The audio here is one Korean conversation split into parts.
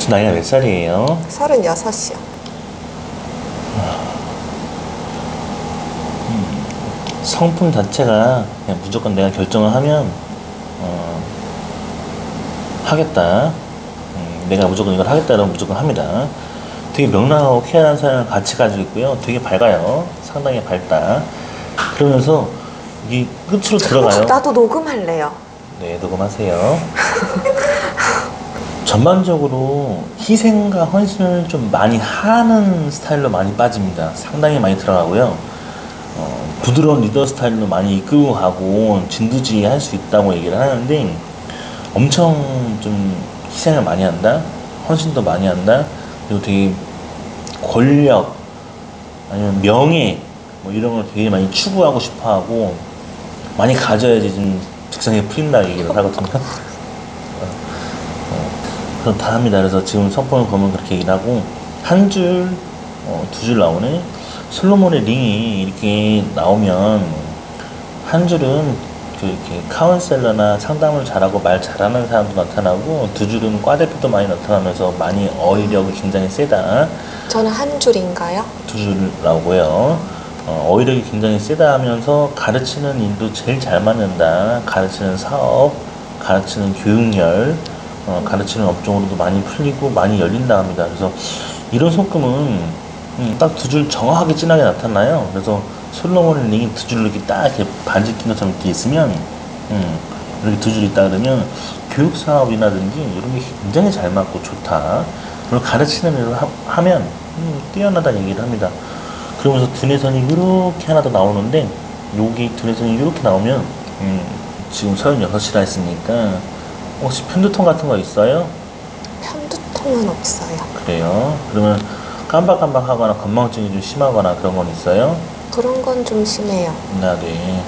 나이가 몇 살이에요? 36이요. 성품 자체가 그냥 무조건 내가 결정을 하면 하겠다. 내가 무조건 이걸 하겠다 그러면 무조건 합니다. 되게 명랑하고 쾌활한 사람을 같이 가지고 있고요. 되게 밝아요. 상당히 밝다. 그러면서 이게 끝으로 들어가요. 나도 녹음할래요. 네, 녹음하세요. 전반적으로 희생과 헌신을 좀 많이 하는 스타일로 많이 빠집니다. 상당히 많이 들어가고요. 부드러운 리더 스타일로 많이 이끌고 가고 진두지휘 할 수 있다고 얘기를 하는데, 엄청 좀 희생을 많이 한다, 헌신도 많이 한다, 그리고 되게 권력 아니면 명예 뭐 이런 걸 되게 많이 추구하고 싶어 하고, 많이 가져야지 좀 직성이 풀린다 얘기를 하거든요. 그렇다 합니다. 그래서 지금 성품을 보면 그렇게 얘기를 하고, 한 줄, 두 줄 나오네. 솔로몬의 링이 이렇게 나오면, 한 줄은 이렇게 카운셀러나 상담을 잘하고 말 잘하는 사람도 나타나고, 두 줄은 과대표도 많이 나타나면서 많이 어휘력이 굉장히 세다. 저는 한 줄인가요? 두 줄 나오고요. 어휘력이 굉장히 세다 하면서 가르치는 일도 제일 잘 맞는다. 가르치는 사업, 가르치는 교육열, 가르치는 업종으로도 많이 풀리고 많이 열린다 합니다. 그래서 이런 손금은 딱 두 줄 정확하게 진하게 나타나요. 그래서 솔로몬의 링이 두 줄로 이렇게 딱 이렇게 반지 낀 것처럼 이렇게 있으면, 이렇게 두 줄 있다 그러면 교육 사업이라든지 이런 게 굉장히 잘 맞고 좋다. 그리고 가르치는 일을 하면 뛰어나다 얘기를 합니다. 그러면서 두뇌선이 이렇게 하나 더 나오는데, 여기 두뇌선이 이렇게 나오면, 지금 36이라 했으니까 혹시 편두통 같은 거 있어요? 편두통은 없어요. 그래요? 그러면 깜박깜박 하거나 건망증이 좀 심하거나 그런 건 있어요? 그런 건 좀 심해요. 네.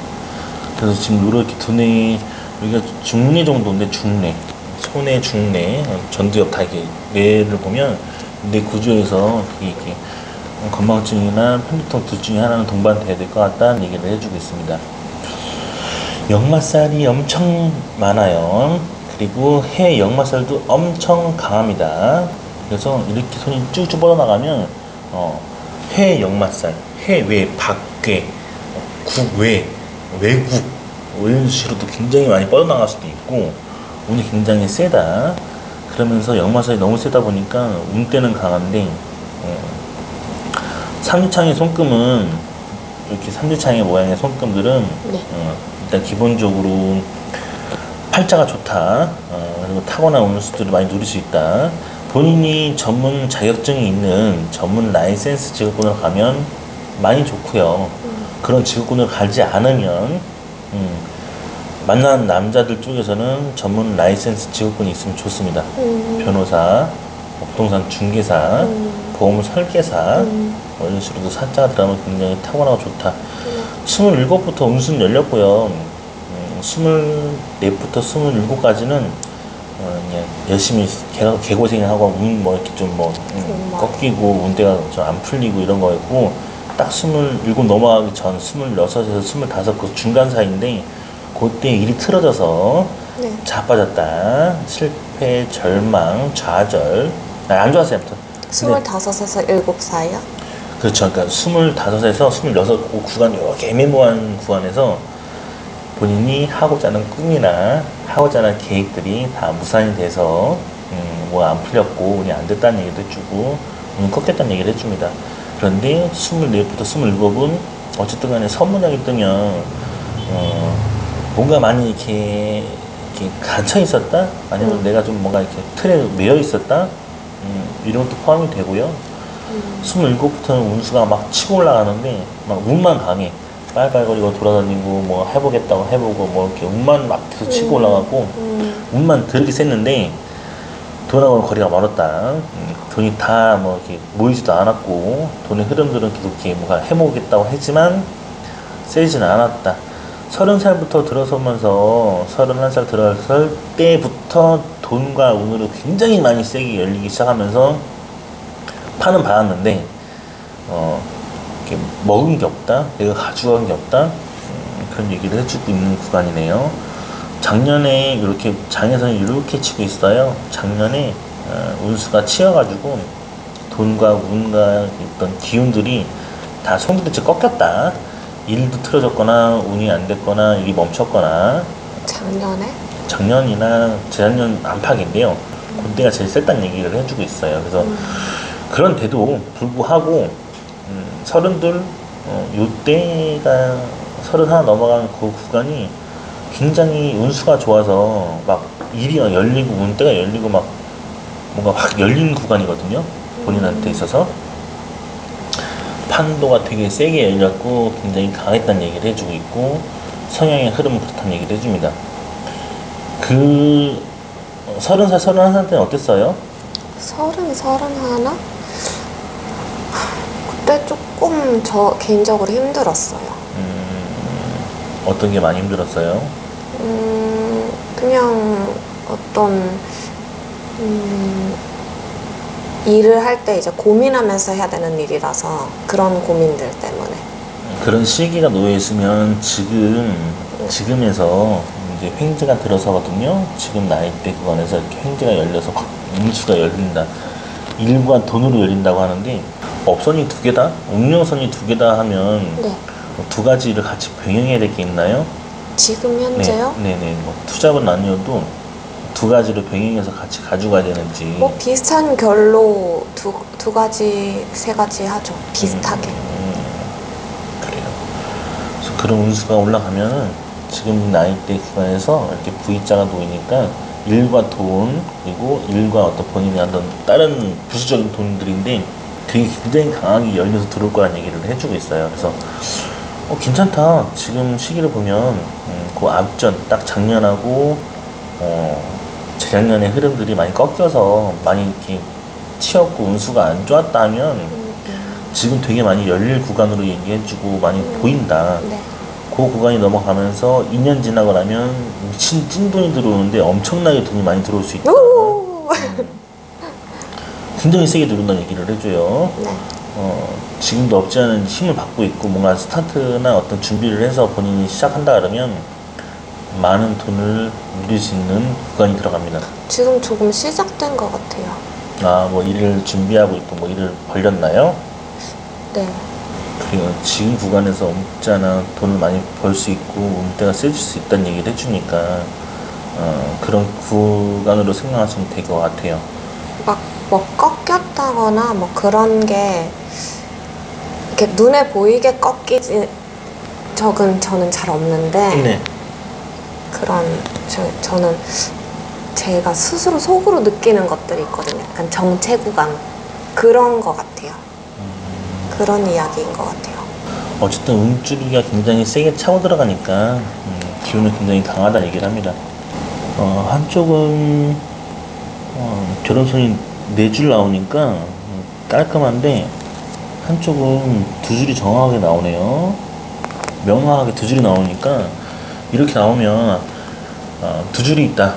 그래서 지금 이렇게 두뇌, 여기가 중뇌 정도인데, 중뇌, 손의 중뇌, 전두엽 다 이렇게 뇌를 보면 뇌 구조에서 이렇게 건망증이나 편두통 둘 중에 하나는 동반돼야 될 것 같다는 얘기를 해주고 있습니다. 역마살이 엄청 많아요. 그리고 해 역마살도 엄청 강합니다. 그래서 이렇게 손이 쭉쭉 뻗어나가면 해 역마살, 해외, 밖외, 국외, 외국 이런 식으로도 굉장히 많이 뻗어나갈 수도 있고, 운이 굉장히 세다. 그러면서 역마살이 너무 세다 보니까 운때는 강한데, 삼지창의 손금은, 이렇게 삼지창의 모양의 손금들은 네. 일단 기본적으로 팔자가 좋다. 그리고 타고난 운수들을 많이 누릴 수 있다. 본인이 전문 자격증이 있는 전문 라이센스 직업군으로 가면 많이 좋고요. 그런 직업군을 가지 않으면 만난 남자들 쪽에서는 전문 라이센스 직업군이 있으면 좋습니다. 변호사, 부동산 중개사, 보험 설계사, 뭐 이런 식으로 사자가 들어가면 굉장히 타고나고 좋다. 27부터 운수는 열렸고요. 24부터 27까지는 그냥 열심히 개고생하고 운 뭐 이렇게 좀 꺾이고 운대가 좀 안 풀리고 이런 거였고, 딱 27 넘어가기 전 26에서 25 그 중간 사이인데, 그때 일이 틀어져서 네. 자빠졌다. 실패, 절망, 좌절. 안 좋았어요, 아무튼. 25에서 7사이요? 그렇죠. 그러니까 25에서 26 그 구간, 이렇게 애매모호한 구간에서 본인이 하고자 하는 꿈이나 하고자 하는 계획들이 다 무산이 돼서 뭐 안 풀렸고 운이 안 됐다는 얘기도 해주고, 운이 꺾였다는 얘기를 해줍니다. 그런데 24부터 27은 어쨌든 간에 선문양이 뜨면 뭔가 많이 이렇게 갇혀 있었다? 아니면 내가 좀 뭔가 이렇게 틀에 매여 있었다? 이런 것도 포함이 되고요. 27부터는 운수가 막 치고 올라가는데, 막 운만 강해. 빨빨거리고 돌아다니고 뭐 해보겠다고 해보고 뭐 이렇게 운만 막 계속 치고 올라가고, 운만 더럽게 셌는데 돈하고는 거리가 멀었다. 돈이 다 뭐 이렇게 모이지도 않았고, 돈의 흐름들은 계속 이렇게 뭔가 해보겠다고 했지만 세지는 않았다. 30살부터 들어서면서 31살 들어설 때부터 돈과 운으로 굉장히 많이 세게 열리기 시작하면서 판은 받았는데, 이렇게 먹은 게 없다, 내가 가져간 게 없다, 그런 얘기를 해주고 있는 구간이네요. 작년에 이렇게 장애선이 이렇게 치고 있어요. 작년에 운수가 치여가지고 돈과 운과 어떤 기운들이 다 손부딪혀 꺾였다. 일도 틀어졌거나 운이 안 됐거나 일이 멈췄거나 작년이나 재작년 안팎인데요. 그때가 제일 셌다는 얘기를 해주고 있어요. 그래서 그런데도 불구하고 서른둘 요때가 31 넘어가는 그 구간이 굉장히 운수가 좋아서 막 일이 열리고 운때가 열리고 막 뭔가 확 열린 구간이거든요. 본인한테 있어서 판도가 되게 세게 열렸고 굉장히 강했다는 얘기를 해주고 있고 성향의 흐름은 그렇다는 얘기를 해줍니다. 그 30살, 31살 때는 어땠어요? 31? 그때 조금 저 개인적으로 힘들었어요. 어떤 게 많이 힘들었어요? 그냥 어떤 일을 할 때 이제 고민하면서 해야 되는 일이라서 그런 고민들 때문에. 그런 시기가 놓여 있으면 지금에서 이제 횡재가 들어서거든요. 지금 나이대 구간에서 이렇게 횡재가 열려서 확 운수가 열린다. 일과 돈으로 열린다고 하는데 업선이 두 개다? 운명선이 두 개다 하면 네. 두 가지를 같이 병행해야 될 게 있나요? 지금 현재요? 네네. 뭐 투잡은 아니어도 두 가지를 병행해서 같이 가져가야 되는지. 뭐 비슷한 결로 두 가지, 세 가지 하죠. 비슷하게. 그래요. 그래서 그런 운수가 올라가면은 지금 나이대 구간에서 이렇게 V자가 놓이니까 일과 돈, 그리고 일과 어떤 본인의 어떤 다른 부수적인 돈들인데 되게 굉장히 강하게 열려서 들어올 거라는 얘기를 해주고 있어요. 그래서 괜찮다. 지금 시기를 보면 그 앞전 딱 작년하고 재작년의 흐름들이 많이 꺾여서 많이 이렇게 치였고 운수가 안 좋았다면 지금 되게 많이 열릴 구간으로 얘기해주고 많이 보인다. 네. 그 구간이 넘어가면서 2년 지나고 나면 미친 찐돈이 들어오는데 엄청나게 돈이 많이 들어올 수 있다. 굉장히 세게 들어온다는 얘기를 해줘요. 네. 지금도 없지 않은 힘을 받고 있고 뭔가 스타트나 어떤 준비를 해서 본인이 시작한다 그러면 많은 돈을 누릴 수 있는 구간이 들어갑니다. 지금 조금 시작된 것 같아요. 뭐 일을 준비하고 있고 뭐 일을 벌렸나요? 네. 그리고 지금 구간에서 없잖아 돈을 많이 벌 수 있고 운때가 세질 수 있다는 얘기를 해주니까 그런 구간으로 생각하시면 될 것 같아요. 막 뭐 꺾였다거나 뭐 그런 게 이렇게 눈에 보이게 꺾이지 적은 저는 잘 없는데 네. 그런 저는 제가 스스로 속으로 느끼는 것들이 있거든요. 약간 정체 구간 그런 것 같아요. 그런 이야기인 것 같아요. 어쨌든 운줄기가 굉장히 세게 차고 들어가니까 기운은 굉장히 강하다는 얘기를 합니다. 한쪽은 결혼선이 4줄 나오니까 깔끔한데 한쪽은 2줄이 정확하게 나오네요. 명확하게 2줄이 나오니까 이렇게 나오면 2줄이 있다.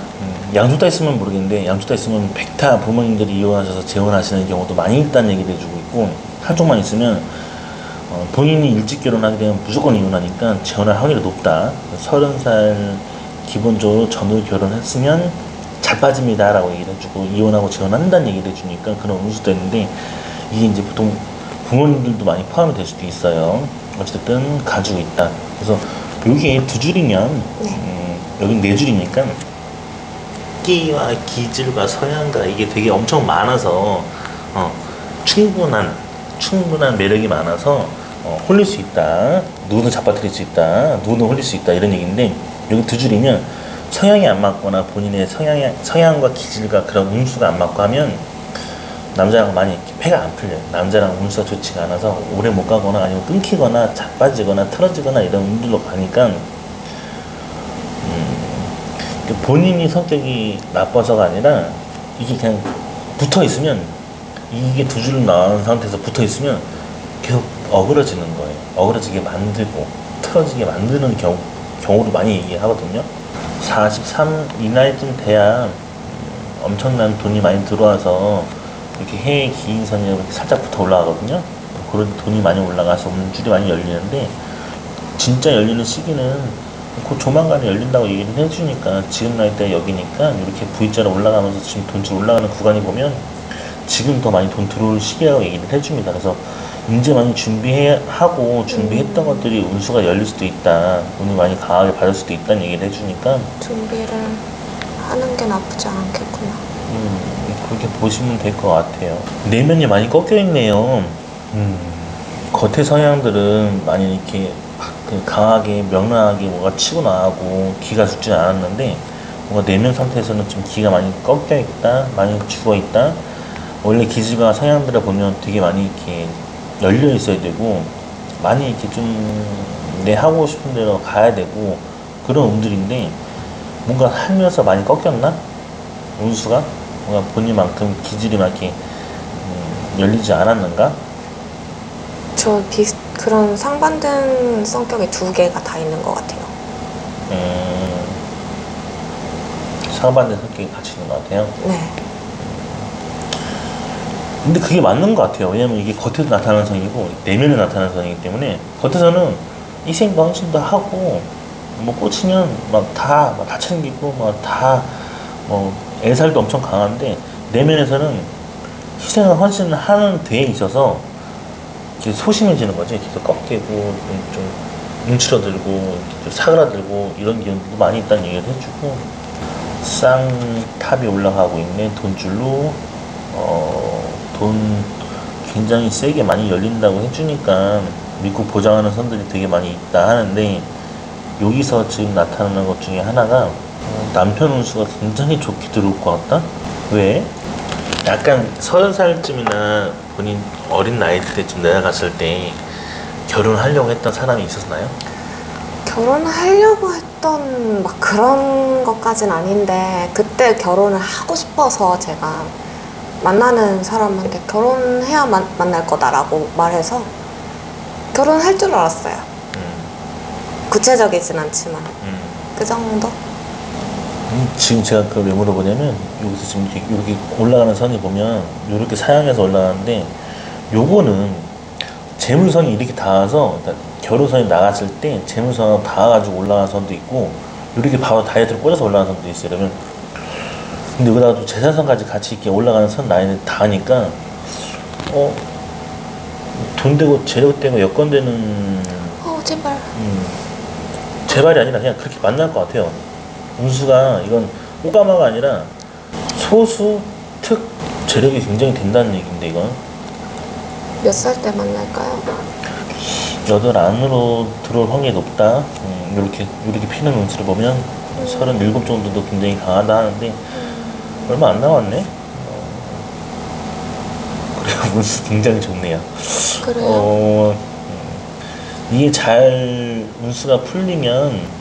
양쪽 다 있으면 모르겠는데 양쪽 다 있으면 백타 부모님들이 이혼하셔서 재혼하시는 경우도 많이 있다는 얘기를 해주고 있고 한쪽만 있으면 본인이 일찍 결혼하게 되면 무조건 이혼하니까 재혼할 확률이 높다. 30살 기본적으로 전후 결혼했으면 잘 빠집니다 라고 얘기를 해주고 이혼하고 재혼한다는 얘기를 해주니까 그런 운수도 있는데 이게 이제 보통 부모님들도 많이 포함이 될 수도 있어요. 어쨌든 가지고 있다. 그래서 여기에 2줄이면 여긴 4줄이니까 끼와 기질과 서양과 이게 되게 엄청 많아서 충분한 매력이 많아서 홀릴 수 있다. 누구든 잡아뜨릴 수 있다. 누구든 홀릴 수 있다. 이런 얘기인데 여기 2줄이면 성향이 안 맞거나 본인의 성향과 기질과 그런 운수가 안 맞고 하면 남자랑 많이 이렇게 패가 안 풀려요. 남자랑 운수가 좋지가 않아서 오래 못 가거나 아니면 끊기거나 자빠지거나 틀어지거나 이런 운들로 가니까 본인이 성격이 나빠서가 아니라 이게 그냥 붙어 있으면 이게 2줄 나온 상태에서 붙어 있으면 계속 어그러지는 거예요. 어그러지게 만들고 틀어지게 만드는 경우를 많이 얘기하거든요. 43 이 나이쯤 돼야 엄청난 돈이 많이 들어와서 이렇게 해외 기인선이 이렇게 살짝 붙어 올라가거든요. 그런 돈이 많이 올라가서 운줄이 많이 열리는데 진짜 열리는 시기는 곧 조만간에 열린다고 얘기를 해주니까 지금 나이 때 여기니까 이렇게 V자로 올라가면서 지금 돈줄 올라가는 구간이 보면 지금 더 많이 돈 들어올 시기라고 얘기를 해줍니다. 그래서 이제 많이 준비했던 것들이 운수가 열릴 수도 있다. 운이 많이 강하게 받을 수도 있다는 얘기를 해주니까 준비를 하는 게 나쁘지 않겠구나. 그렇게 보시면 될 것 같아요. 내면이 많이 꺾여 있네요. 겉의 성향들은 많이 이렇게 강하게 명랑하게 뭐가 치고 나가고 기가 죽지 않았는데 뭔가 내면 상태에서는 좀 기가 많이 꺾여 있다, 많이 죽어 있다. 원래 기질과 성향들을 보면 되게 많이 이렇게 열려 있어야 되고 많이 이렇게 좀 내 하고 싶은 대로 가야 되고 그런 운들인데 뭔가 살면서 많이 꺾였나? 운수가 뭔가 본인만큼 기질이 막 이렇게 열리지 않았는가? 저 그런 상반된 성격이 두 개가 다 있는 것 같아요. 상반된 성격이 같이 있는 것 같아요. 네. 근데 그게 맞는 것 같아요. 왜냐면 이게 겉에서 나타나는 성이고 내면에 나타나는 성이기 때문에 겉에서는 희생도 헌신도 하고 뭐 꽂히면 막 다 챙기고 막 다 뭐 애살도 엄청 강한데 내면에서는 희생을 헌신을 하는 데에 있어서 이렇게 소심해지는 거지. 계속 꺾이고 좀 움츠러들고 좀 사그라들고 이런 기운도 많이 있다는 얘기를 해주고 쌍탑이 올라가고 있는 돈줄로 돈 굉장히 세게 많이 열린다고 해주니까 믿고 보장하는 선들이 되게 많이 있다 하는데 여기서 지금 나타나는 것 중에 하나가 남편 운수가 굉장히 좋게 들어올 것 같다? 왜? 약간 30살쯤이나 본인 어린 나이 때쯤 내려갔을 때 결혼하려고 했던 사람이 있었나요? 결혼하려고 했던 막 그런 것까진 아닌데 그때 결혼을 하고 싶어서 제가 만나는 사람한테 결혼해야 만날 거다라고 말해서 결혼할 줄 알았어요. 구체적이진 않지만 그 정도? 지금 제가 그걸 왜 물어보냐면 여기서 지금 이렇게 올라가는 선이 보면 이렇게 사양해서 올라가는데 요거는 재물선이 이렇게 닿아서 결혼선이 나갔을 때 재물선하고 닿아가지고 올라가는 선도 있고 이렇게 바로 다이어트로 꽂아서 올라가는 선도 있어요. 그러면 근데 여기다가 또 재산선까지 같이 이렇게 올라가는 선 라인에 닿으니까 돈 되고 재력 되고 여건 되는 제발. 제발이 아니라 그냥 그렇게 만날 것 같아요. 운수가 이건 오가마가 아니라 소수 특 재력이 굉장히 된다는 얘기인데 이건 몇 살 때 만날까요? 여덟 안으로 들어올 확률이 높다. 이렇게 피는 운수를 보면 37 정도도 굉장히 강하다 하는데 얼마 안 남았네. 그래요. 운수 굉장히 좋네요. 그래요? 이게 잘 운수가 풀리면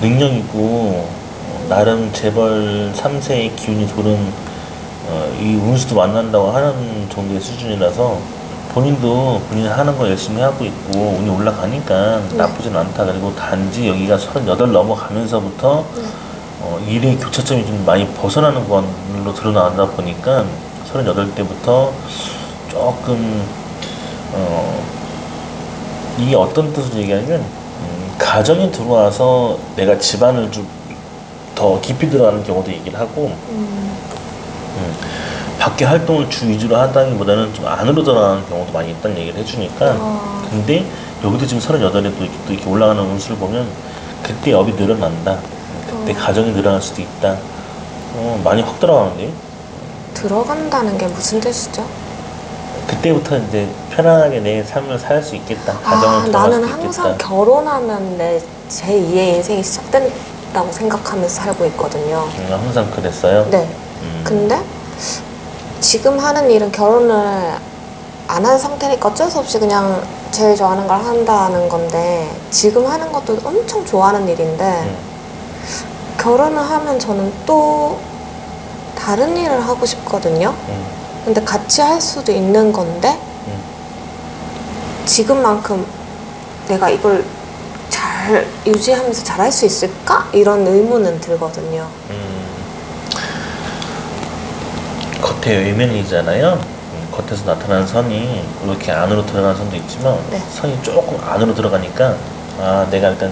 능력 있고 나름 재벌 3세의 기운이 도는 이 운수도 만난다고 하는 정도의 수준이라서 본인도 본인 하는 거 열심히 하고 있고 운이 올라가니까 나쁘진 않다. 그리고 단지 여기가 38 넘어가면서부터 일의 교차점이 좀 많이 벗어나는 걸로 드러나다 보니까 38때부터 조금 이게 어떤 뜻으로 얘기하냐면 가정에 들어와서 내가 집안을 좀 더 깊이 들어가는 경우도 얘기를 하고 밖에 활동을 주 위주로 하다기보다는 좀 안으로 들어가는 경우도 많이 있다는 얘기를 해주니까 근데 여기도 지금 38에 또 이렇게 올라가는 운수를 보면 그때 업이 늘어난다. 그때 가정이 늘어날 수도 있다. 많이 확 들어가는데 들어간다는 게 무슨 뜻이죠? 그때부터 이제 편안하게 내 삶을 살 수 있겠다. 가정을 들어갈 나는 수 항상 있겠다. 결혼하면 내 제2의 인생이 시작된다고 생각하면서 살고 있거든요. 항상 그랬어요? 네. 근데 지금 하는 일은 결혼을 안 한 상태니까 어쩔 수 없이 그냥 제일 좋아하는 걸 한다는 건데 지금 하는 것도 엄청 좋아하는 일인데 결혼을 하면 저는 또 다른 일을 하고 싶거든요. 근데 같이 할 수도 있는 건데 지금만큼 내가 이걸 잘 유지하면서 잘 할 수 있을까? 이런 의문은 들거든요. 겉에 외면이잖아요. 겉에서 나타나는 선이 이렇게 안으로 들어가는 선도 있지만 네. 선이 조금 안으로 들어가니까 아, 내가 일단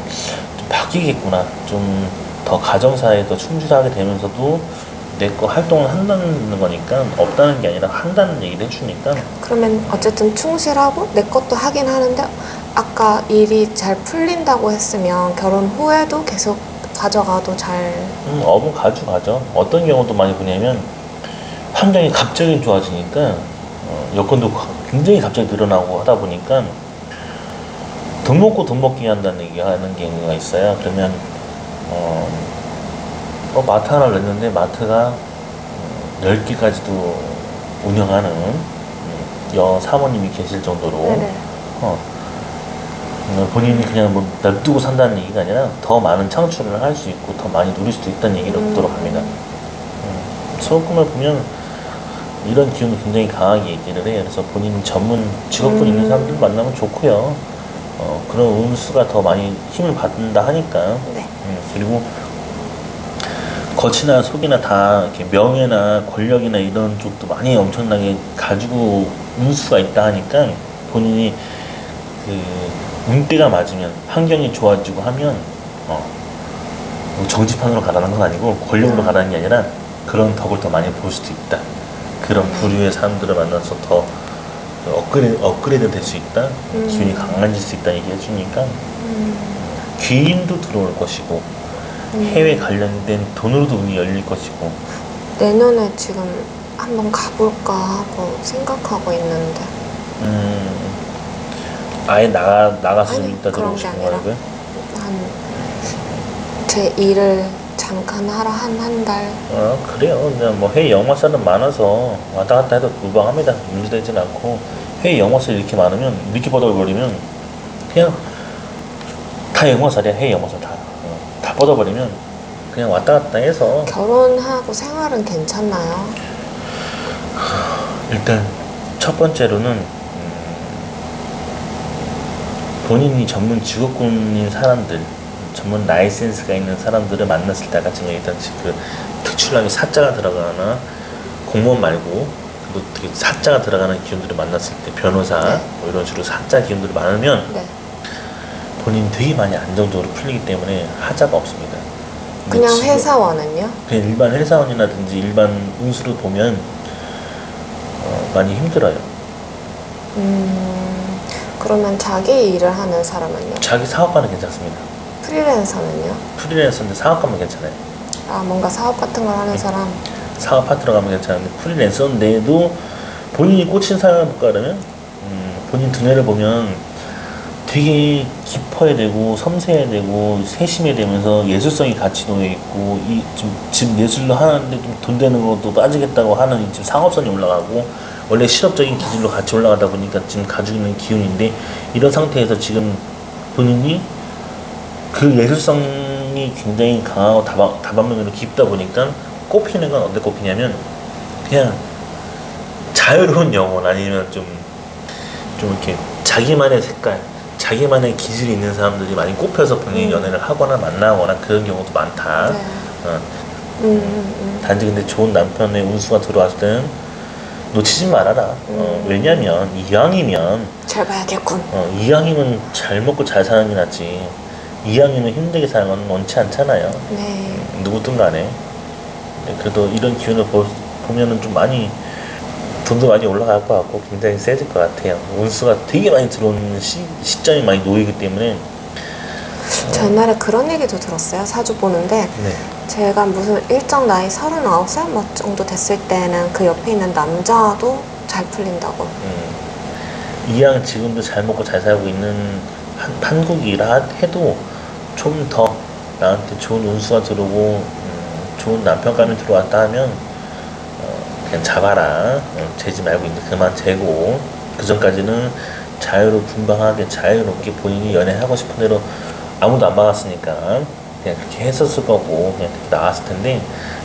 좀 바뀌겠구나. 좀 더 가정사에 더 충실하게 되면서도 내 거 활동을 한다는 거니까 없다는 게 아니라 한다는 얘기를 해주니까 그러면 어쨌든 충실하고 내 것도 하긴 하는데 아까 일이 잘 풀린다고 했으면 결혼 후에도 계속 가져가도 잘 업은 가져가죠. 어떤 경우도 많이 보냐면 환경이 갑자기 좋아지니까 여건도 굉장히 갑자기 늘어나고 하다 보니까 돈 먹고 돈 먹기 한다는 얘기하는 경우가 있어요. 그러면 마트 하나 냈는데 마트가 10개까지도 운영하는 사모님이 계실 정도로 네네. 본인이 그냥 뭐 냅두고 산다는 얘기가 아니라 더 많은 창출을 할 수 있고 더 많이 누릴 수도 있다는 얘기를 듣도록 합니다. 수업금을 보면 이런 기운을 굉장히 강하게 얘기를 해요. 그래서 본인 전문 직업군 있는 사람들 만나면 좋고요. 그런 운수가 더 많이 힘을 받는다 하니까. 네. 그리고 겉이나 속이나 다 이렇게 명예나 권력이나 이런 쪽도 많이 엄청나게 가지고 운수가 있다 하니까 본인이 그 운때가 맞으면 환경이 좋아지고 하면 뭐 정치판으로 가라는 건 아니고 권력으로 가라는 게 아니라 그런 덕을 더 많이 볼 수도 있다. 그런 부류의 사람들을 만나서 더 업그레이드 될 수 있다. 기운이 강해질 수 있다 얘기해 주니까 귀인도 들어올 것이고 해외 관련된 돈으로도 운이 열릴 것이고 내년에 지금 한번 가볼까 하고 생각하고 있는데 아예 나가서 좀 아니, 있다 그런 게 들어오시는 아니라 거라고요? 제 일을 잠깐 하러 한 달. 그래요. 그냥 뭐 해외 영화사는 많아서 왔다 갔다 해도 무방합니다. 문제되진 않고 해외 영화사 이렇게 많으면 이렇게 뻗어버리면 그냥 다 영화사래야. 해외 영화사 다 뻗어버리면 그냥 왔다 갔다 해서 결혼하고 생활은 괜찮나요? 일단 첫 번째로는 본인이 전문 직업군인 사람들, 전문 라이센스가 있는 사람들을 만났을 때 아까 제가 일단 그 특출나게 사자가 들어가거나 공무원 말고 또 되게 사자가 들어가는 기운들을 만났을 때 변호사 네. 뭐 이런 식으로 사자 기운들이 많으면 네. 본인이 되게 많이 안정적으로 풀리기 때문에 하자가 없습니다. 근데 그냥 지금 회사원은요? 그냥 일반 회사원이라든지 일반 운수를 보면 많이 힘들어요. 그러면 자기 일을 하는 사람은요? 자기 사업가는 괜찮습니다. 프리랜서는요? 프리랜서인데 사업가면 괜찮아요. 아, 뭔가 사업 같은 걸 하는 사람? 사업 파트너 가면 괜찮은데 프리랜서인데도 본인이 꽂힌 사람을 볼까 그러면 본인 두뇌를 보면 되게 깊어야 되고 섬세해야 되고 세심해야 되면서 예술성이 같이 놓여있고 지금 예술로 하는데 좀 돈 되는 것도 빠지겠다고 하는 지금 상업성이 올라가고 원래 실업적인 기질로 같이 올라가다 보니까 지금 가지고 있는 기운인데 이런 상태에서 지금 본인이 그 예술성이 굉장히 강하고 다방면으로 깊다 보니까 꼽히는 건 어떻게 꼽히냐면 그냥 자유로운 영혼 아니면 좀 이렇게 자기만의 색깔 자기만의 기질이 있는 사람들이 많이 꼽혀서 본인이 연애를 하거나 만나거나 그런 경우도 많다. 네. 단지 근데 좋은 남편의 운수가 들어왔을 때는 놓치지 말아라. 왜냐면 이왕이면 잘 봐야겠군. 이왕이면 잘 먹고 잘 사는 게 낫지. 이왕이면 힘들게 사는 건 원치 않잖아요. 네. 누구든 간에. 그래도 이런 기운을 보면은 좀 많이 돈도 많이 올라갈 것 같고 굉장히 세질 것 같아요. 운수가 되게 많이 들어오는 시점이 많이 놓이기 때문에 저 옛날에 그런 얘기도 들었어요. 사주 보는데 네. 제가 무슨 일정 나이 39살 뭐 정도 됐을 때는 그 옆에 있는 남자도 잘 풀린다고. 이왕 지금도 잘 먹고 잘 살고 있는 한국이라 해도 좀 더 나한테 좋은 운수가 들어오고 좋은 남편감이 들어왔다 하면 그냥 잡아라. 재지 말고 이제 그만 재고 그 전까지는 분방하게 자유롭게 본인이 연애하고 싶은 대로 아무도 안 막았으니까 그냥 그렇게 했었을 거고 그냥 그렇게 나왔을 텐데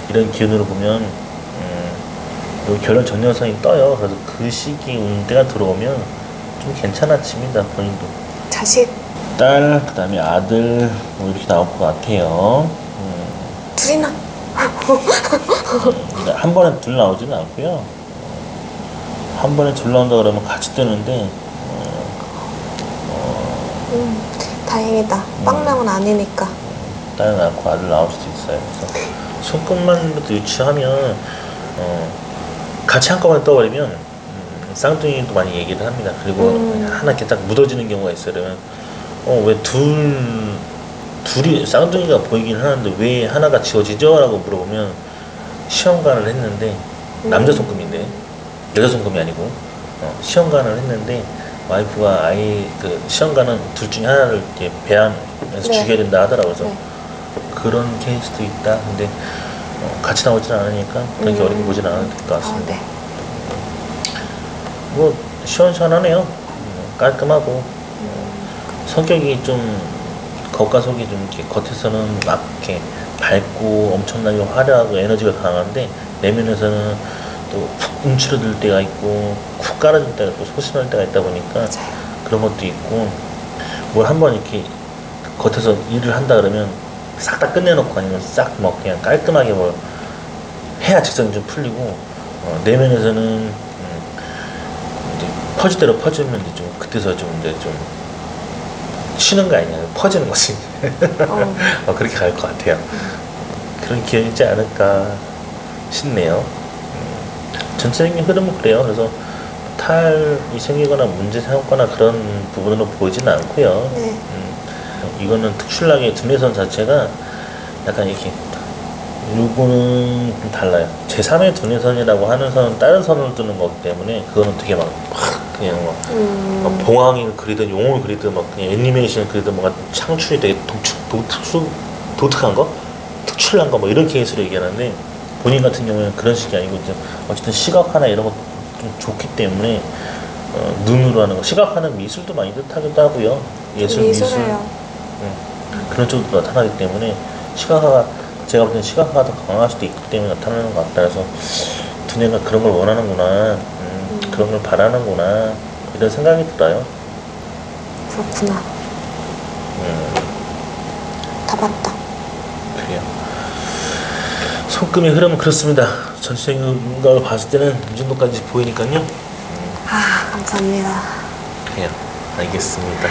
이런 기운으로 보면 또 결혼 전년성이 떠요. 그래서 그 시기 운대가 들어오면 좀 괜찮아집니다. 본인도 자식 딸 그다음에 아들 뭐 이렇게 나올 것 같아요. 둘이나. 한 번에 둘 나오지는 않고요. 한 번에 둘 나온다 그러면 같이 뜨는데 다행이다. 빵명은 아니니까. 딸 낳고 아들 나올 수도 있어요. 그래서 손끝만부터 유치하면 같이 한꺼번에 떠버리면 쌍둥이도 많이 얘기를 합니다. 그리고 하나 이렇게 딱 묻어지는 경우가 있어요. 그러면 왜 둘이 쌍둥이가 보이긴 하는데 왜 하나가 지워지죠? 라고 물어보면 시험관을 했는데 남자 손금인데 여자 손금이 아니고 시험관을 했는데 와이프가 아이 그 시험관은 둘 중에 하나를 이렇게 배안해서 네. 죽여야 된다 하더라고요. 그래서 네. 그런 케이스도 있다. 근데 같이 나오진 않으니까 그렇게 어렵게 보진 않아도 될 것 같습니다. 네. 뭐 시원시원하네요. 깔끔하고 성격이 좀 겉과 속이 좀 이렇게 겉에서는 막 이렇게 밝고 엄청나게 화려하고 에너지가 강한데 내면에서는 또 푹 움츠러들 때가 있고 쿡 깔아줄 때가 있고 소심할 때가 있다 보니까 맞아요. 그런 것도 있고 뭘 한번 이렇게 겉에서 일을 한다 그러면 싹 다 끝내놓고 아니면 싹 뭐 그냥 깔끔하게 뭘 해야 직성이 좀 풀리고 내면에서는 이제 퍼질 대로 퍼지면 이제 좀 그때서 좀 이제 좀 쉬는 거 아니냐 퍼지는 거지. 그렇게 갈 것 같아요. 그런 기억이 있지 않을까 싶네요. 전체적인 흐름은 그래요. 그래서 탈이 생기거나 문제 생겼거나 그런 부분으로 보이지는 않고요. 네. 이거는 특출나게 두뇌선 자체가 약간 이렇게 요거는 좀 달라요. 제3의 두뇌선이라고 하는 선은 다른 선을 뜨는 거기 때문에 그거는 되게 막 그냥 막 봉황을 그리든 용을 그리든 막 그냥 애니메이션을 그리든 뭔가 창출이 되게 독특한 거? 특출난 거 뭐 이런 케이스로 얘기하는데 본인 같은 경우에는 그런 식이 아니고 이제 어쨌든 시각화나 이런 거 좀 좋기 때문에 눈으로 하는 거 시각화는 미술도 많이 뜻하기도 하고요. 예술 미술 그런 쪽으로 나타나기 때문에 시각화가 제가 볼 때는 시각화가 더 강할 수도 있기 때문에 나타나는 것 같다. 그래서 두뇌가 그런 걸 원하는구나, 그런 걸 바라는구나 이런 생각이 들어요. 그렇구나. 다 봤다. 그래요. 손금의 흐름은 그렇습니다. 전체적인 걸 봤을 때는 이 정도까지 보이니까요. 감사합니다. 그래요. 알겠습니다.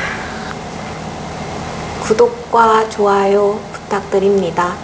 구독과 좋아요 부탁드립니다.